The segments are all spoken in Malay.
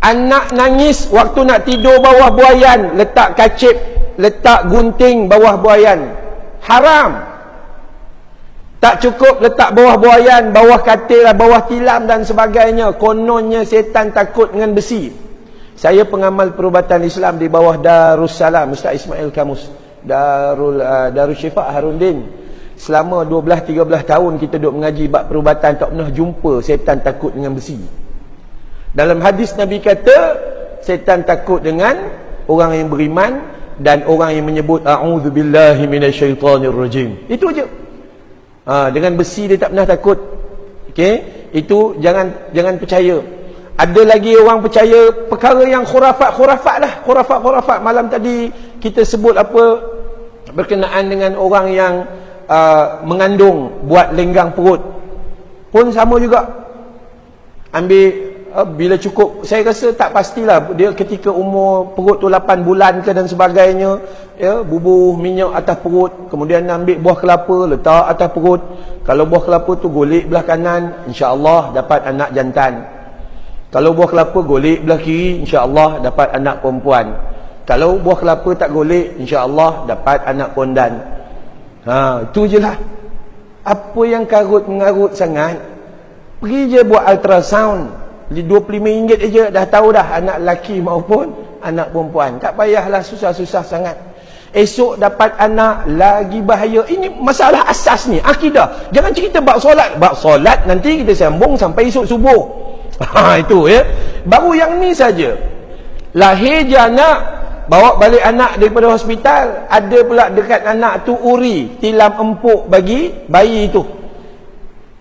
Anak nangis waktu nak tidur bawah buaian, letak kacip, letak gunting bawah buaian. Haram. Tak cukup letak bawah buaian, bawah katil, bawah tilam dan sebagainya. Kononnya setan takut dengan besi. Saya pengamal perubatan Islam di bawah Darussalam, Ustaz Ismail Kamus, Darul Syifa Harundin. Selama 12-13 tahun kita duduk mengaji bab perubatan, tak pernah jumpa setan takut dengan besi. Dalam hadis Nabi kata, setan takut dengan orang yang beriman dan orang yang menyebut a'udzubillahi minasyaitonirrajim. Itu aja. Dengan besi dia tak pernah takut. Okey, itu jangan percaya. Ada lagi orang percaya perkara yang khurafat lah. Khurafat. Malam tadi kita sebut apa berkenaan dengan orang yang mengandung buat lenggang perut. Pun sama juga. Ambil bila cukup, saya rasa tak pastilah dia ketika umur perut tu 8 bulan ke dan sebagainya, ya, bubuh minyak atas perut, kemudian ambil buah kelapa letak atas perut. Kalau buah kelapa tu golek belah kanan, insya-Allah dapat anak jantan. Kalau buah kelapa golek belah kiri, insya-Allah dapat anak perempuan. Kalau buah kelapa tak golek, insya-Allah dapat anak pondan. Itu je lah. Apa yang karut-mengarut sangat, pergi je buat ultrasound. RM25 aja dah tahu dah anak lelaki maupun anak perempuan. Tak payahlah susah-susah sangat. Esok dapat anak lagi bahaya. Ini masalah asas ni, akidah. Jangan cerita bab solat. Bab solat nanti kita sambung sampai esok subuh. Itu ya. Baru yang ni saja. Lahir je anak, bawa balik anak daripada hospital, ada pula dekat anak tu uri, tilam empuk bagi bayi itu.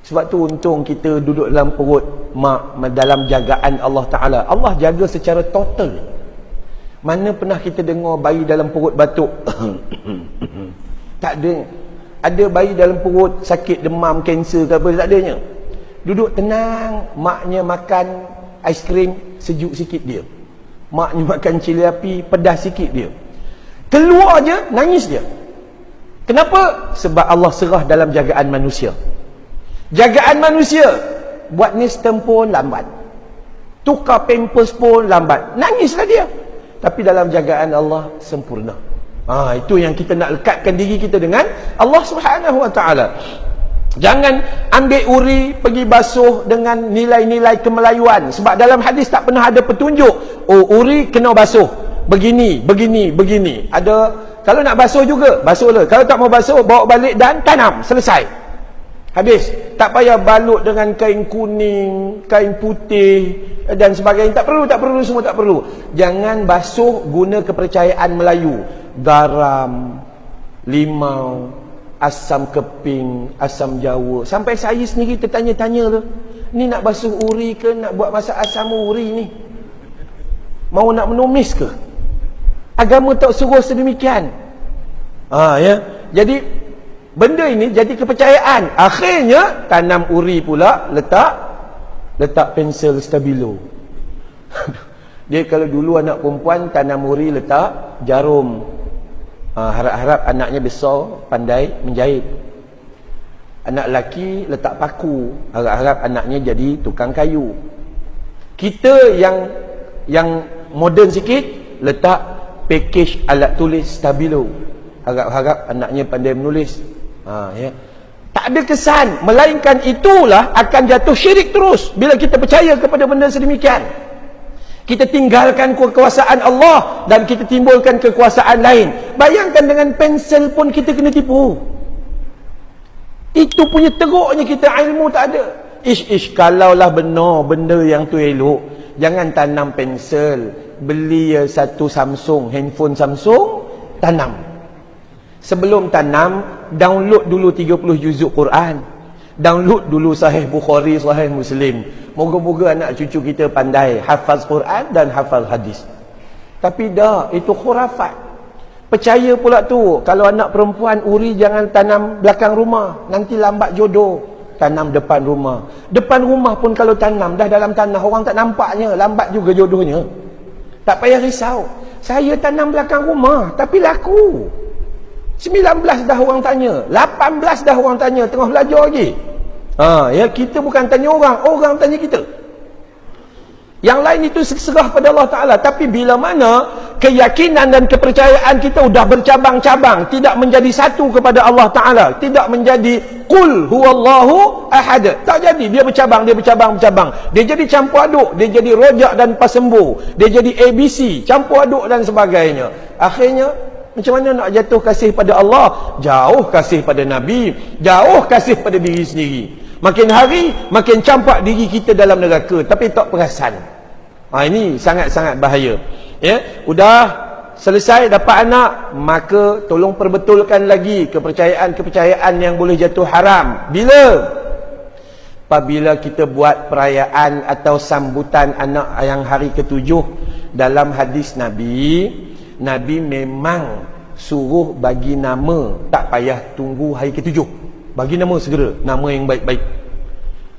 Sebab tu untung kita duduk dalam perut mak, dalam jagaan Allah Ta'ala. Allah jaga secara total. Mana pernah kita dengar bayi dalam perut batuk? Tak ada. Ada bayi dalam perut sakit demam, kanser ke apa, tak adanya. Duduk tenang, maknya makan aiskrim, sejuk sikit dia. Maknya makan cili api, pedas sikit dia. Keluar je, nangis dia. Kenapa? Sebab Allah serah dalam jagaan manusia. Jagaan manusia, buat nestem pun lambat, tukar pampers pun lambat, nangislah dia. Tapi dalam jagaan Allah sempurna. Itu yang kita nak lekatkan diri kita dengan Allah Subhanahu Wa Taala. Jangan ambil uri pergi basuh dengan nilai-nilai kemelayuan. Sebab dalam hadis tak pernah ada petunjuk, uri kena basuh begini. Ada, kalau nak basuh juga basuhlah. Kalau tak mau basuh, bawa balik dan tanam, selesai. Habis. Tak payah balut dengan kain kuning, kain putih dan sebagainya. Tak perlu, semua tak perlu. Jangan basuh guna kepercayaan Melayu. Garam, limau, asam keping, asam jawa. Sampai saya sendiri tertanya-tanya tu, ni nak basuh uri ke nak buat masak asam uri ni? Mau nak menumis ke? Agama tak suruh sedemikian. Ya. Jadi benda ini jadi kepercayaan. Akhirnya tanam uri pula, letak pensel stabilo. Dia kalau dulu anak perempuan tanam uri letak jarum. Harap-harap anaknya besar pandai menjahit. Anak lelaki letak paku. Harap-harap anaknya jadi tukang kayu. Kita yang moden sikit letak package alat tulis stabilo. Harap-harap anaknya pandai menulis. Ya. Tak ada kesan, melainkan itulah akan jatuh syirik terus bila kita percaya kepada benda sedemikian. Kita tinggalkan kekuasaan Allah dan kita timbulkan kekuasaan lain. Bayangkan dengan pensel pun kita kena tipu. Itu punya teruknya kita, ilmu tak ada. Kalaulah benar benda yang tu elok, jangan tanam pensel. Beli satu Samsung, handphone Samsung, tanam. Sebelum tanam, download dulu 30 juzuk Quran. Download dulu Sahih Bukhari, Sahih Muslim. Moga-moga anak cucu kita pandai hafaz Quran dan hafaz hadis. Tapi dah, itu khurafat. Percaya pula tu, kalau anak perempuan uri jangan tanam belakang rumah, nanti lambat jodoh. Tanam depan rumah. Depan rumah pun kalau tanam, dah dalam tanah, orang tak nampaknya, lambat juga jodohnya. Tak payah risau. Saya tanam belakang rumah, tapi laku. 19 dah orang tanya, 18 dah orang tanya, tengah belajar lagi. Ya, kita bukan tanya orang, orang tanya kita. Yang lain itu serah pada Allah Ta'ala. Tapi bila mana keyakinan dan kepercayaan kita sudah bercabang-cabang, tidak menjadi satu kepada Allah Ta'ala, tidak menjadi Qul huwallahu ahad, tak jadi. Dia bercabang. Dia jadi campur aduk. Dia jadi rojak dan pasembu. Dia jadi ABC, campur aduk dan sebagainya. Akhirnya, macam mana nak jatuh kasih pada Allah? Jauh kasih pada Nabi, jauh kasih pada diri sendiri. Makin hari, makin campak diri kita dalam neraka, tapi tak perasan. Ini sangat-sangat bahaya. Ya, udah selesai dapat anak, maka tolong perbetulkan lagi kepercayaan-kepercayaan yang boleh jatuh haram. Bila? Apabila kita buat perayaan atau sambutan anak yang hari ke-7, dalam hadis Nabi memang suruh bagi nama, tak payah tunggu hari ke-7. Bagi nama segera, nama yang baik-baik.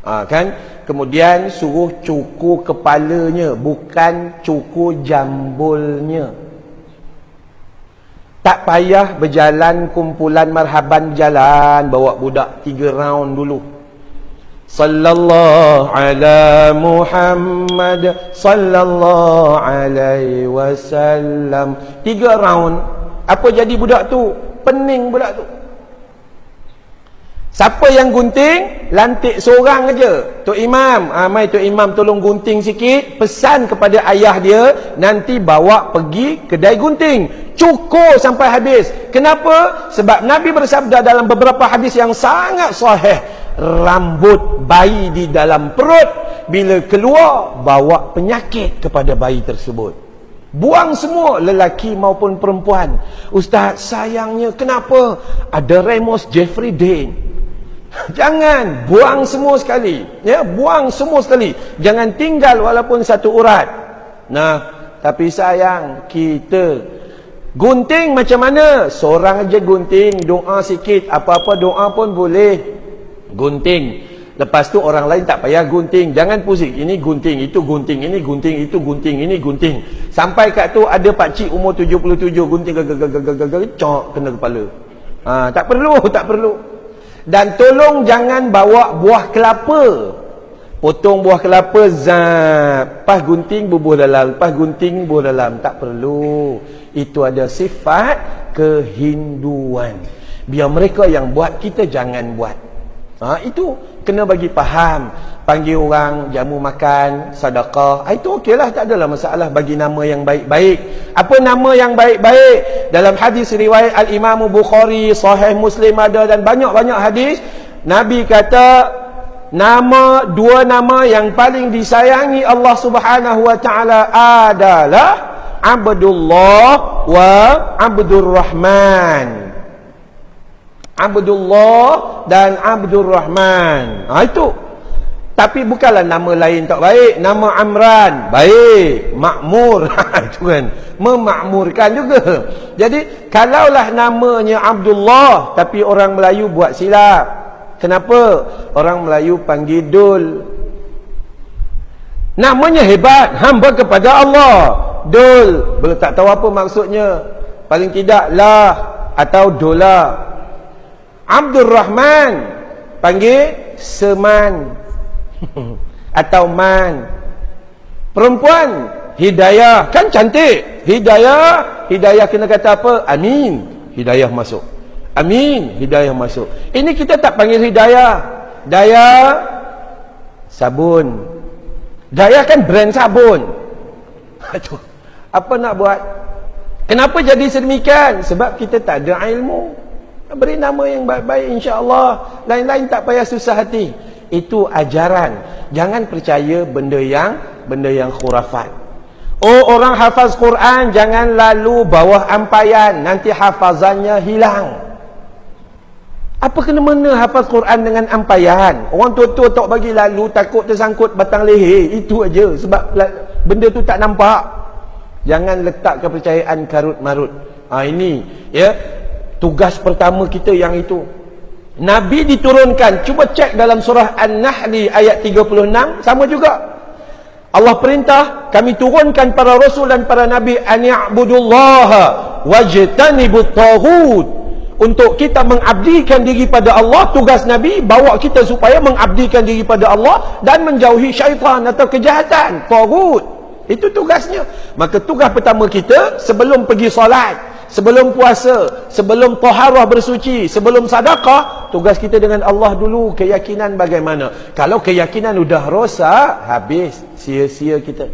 Kan? Kemudian suruh cukur kepalanya, bukan cukur jambulnya. Tak payah berjalan kumpulan marhaban jalan, bawa budak 3 round dulu. Sallallahu ala Muhammad sallallahu alaihi wasallam. 3 round. Apa jadi budak tu? Pening budak tu. Siapa yang gunting, lantik seorang aja. Tok Imam, mai Tok Imam tolong gunting sikit. Pesan kepada ayah dia, nanti bawa pergi kedai gunting. Cukur sampai habis. Kenapa? Sebab Nabi bersabda dalam beberapa hadis yang sangat sahih, rambut bayi di dalam perut bila keluar, bawa penyakit kepada bayi tersebut. Buang semua, lelaki maupun perempuan. Ustaz, sayangnya kenapa? Ada Ramos Jeffrey Dean. Jangan, buang semua sekali. Ya, buang semua sekali. Jangan tinggal walaupun satu urat. Nah, tapi sayang, kita gunting macam mana? Seorang aja gunting, doa sikit, apa-apa doa pun boleh. Gunting. Lepas tu orang lain tak payah gunting. Jangan pusing. Ini gunting, itu gunting, ini gunting, itu gunting, ini gunting. Sampai kat tu ada pakcik umur 77 gunting cok kena kepala. Tak perlu. Dan tolong jangan bawa buah kelapa. Potong buah kelapa, zat. Pas gunting bubuh dalam, pas gunting bubuh dalam. Tak perlu. Itu ada sifat kehinduan. Biar mereka yang buat, kita jangan buat. Itu kena bagi faham. Panggil orang jamu makan, sedekah, itu okeylah, tak adalah masalah. Bagi nama yang baik-baik. Apa nama yang baik-baik? Dalam hadis riwayat Al-Imam Bukhari, Sahih Muslim ada, dan banyak-banyak hadis, Nabi kata dua nama yang paling disayangi Allah Subhanahu wa taala adalah Abdullah wa Abdur Rahman. Abdullah dan Abdur Rahman. Itu. Tapi bukanlah nama lain tak baik. Nama Amran baik, makmur. Itu kan, memakmurkan juga. Jadi kalaulah namanya Abdullah tapi orang Melayu buat silap. Kenapa? Orang Melayu panggil Dul. Namanya hebat, hamba kepada Allah. Dul, belum tak tahu apa maksudnya. Paling tidak lah atau dola. Abdur Rahman panggil Seman atau Man. Perempuan Hidayah, kan cantik. Hidayah kena kata apa? Amin, hidayah masuk. Amin, hidayah masuk. Ini kita tak panggil Hidayah. Daya sabun. Daya kan brand sabun. Apa nak buat? Kenapa jadi sedemikian? Sebab kita tak ada ilmu. Beri nama yang baik-baik, insya-Allah. Lain-lain tak payah susah hati. Itu ajaran. Jangan percaya benda yang khurafat. Oh, orang hafaz Quran jangan lalu bawah ampayan, nanti hafazannya hilang. Apa kena mena hafaz Quran dengan ampayan? Orang tua-tua tak bagi lalu, takut tersangkut batang leher. Itu aja, sebab benda tu tak nampak. Jangan letak kepercayaan karut marut. Ini ya, tugas pertama kita yang itu. Nabi diturunkan, cuba cek dalam surah An-Nahl ayat 36, sama juga. Allah perintah, kami turunkan para rasul dan para nabi an ya'budullaha wajtanibut taghut. untuk kita mengabdikan diri pada Allah. Tugas Nabi bawa kita supaya mengabdikan diri pada Allah dan menjauhi syaitan atau kejahatan, taghut. Itu tugasnya. Maka tugas pertama kita sebelum pergi solat, sebelum puasa, sebelum taharah bersuci, sebelum sedekah, tugas kita dengan Allah dulu. Keyakinan bagaimana? Kalau keyakinan sudah rosak, habis, sia-sia kita.